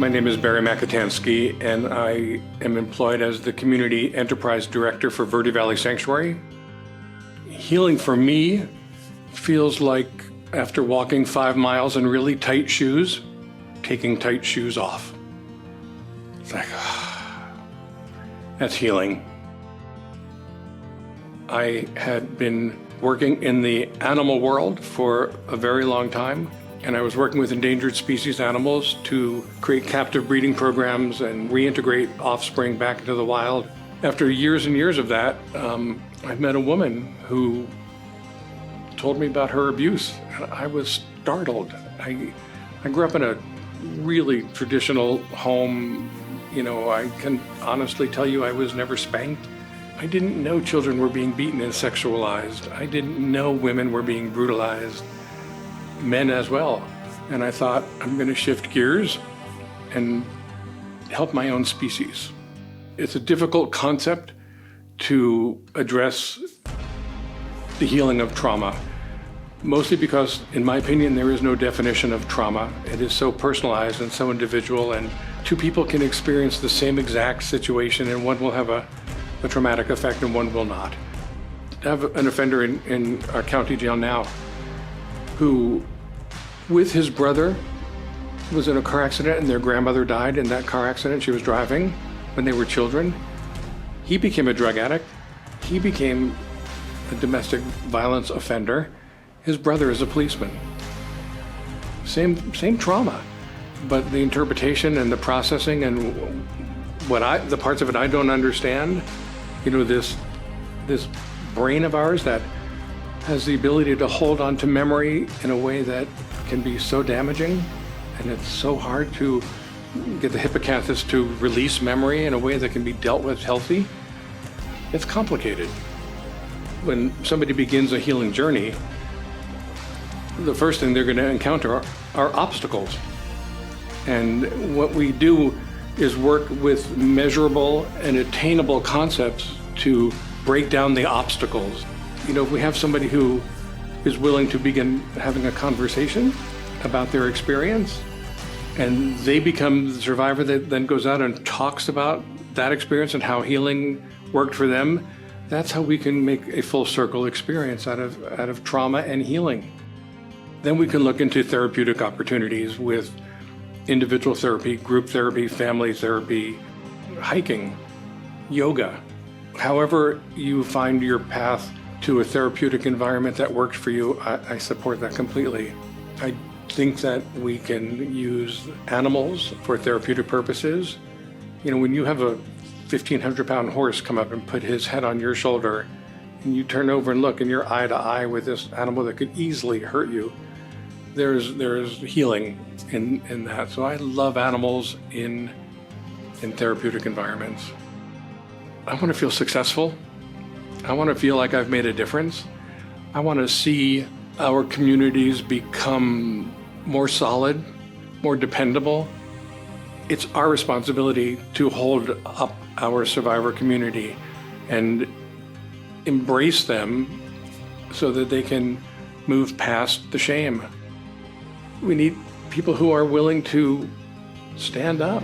My name is Barry Makatansky, and I am employed as the Community Enterprise Director for Verde Valley Sanctuary. Healing for me feels like after walking 5 miles in really tight shoes, taking tight shoes off. It's like, that's healing. I had been working in the animal world for a very long time, and I was working with endangered species animals to create captive breeding programs and reintegrate offspring back into the wild. After years and years of that, I met a woman who told me about her abuse. I was startled. I grew up in a really traditional home. You know, I can honestly tell you I was never spanked. I didn't know children were being beaten and sexualized. I didn't know women were being brutalized, men as well. And I thought, I'm going to shift gears and help my own species. It's a difficult concept to address the healing of trauma, mostly because, in my opinion, there is no definition of trauma. It is so personalized and so individual, and two people can experience the same exact situation, and one will have a traumatic effect and one will not. I have an offender in our county jail now who, with his brother, was in a car accident and their grandmother died in that car accident. She was driving when they were children. He became a drug addict. He became a domestic violence offender. His brother is a policeman. Same trauma, but the interpretation and the processing and the parts of it I don't understand. You know, this brain of ours that has the ability to hold on to memory in a way that can be so damaging, and it's so hard to get the hippocampus to release memory in a way that can be dealt with healthy. It's complicated. When somebody begins a healing journey, the first thing they're going to encounter are obstacles. And what we do is work with measurable and attainable concepts to break down the obstacles. You know, if we have somebody who is willing to begin having a conversation about their experience, and they become the survivor that then goes out and talks about that experience and how healing worked for them, that's how we can make a full circle experience out of trauma and healing. Then we can look into therapeutic opportunities with individual therapy, group therapy, family therapy, hiking, yoga. However you find your path to a therapeutic environment that works for you, I support that completely. I think that we can use animals for therapeutic purposes. You know, when you have a 1,500-pound horse come up and put his head on your shoulder, and you turn over and look and you're eye to eye with this animal that could easily hurt you, there's healing in that. So I love animals in therapeutic environments. I want to feel successful. I want to feel like I've made a difference. I want to see our communities become more solid, more dependable. It's our responsibility to hold up our survivor community and embrace them so that they can move past the shame. We need people who are willing to stand up.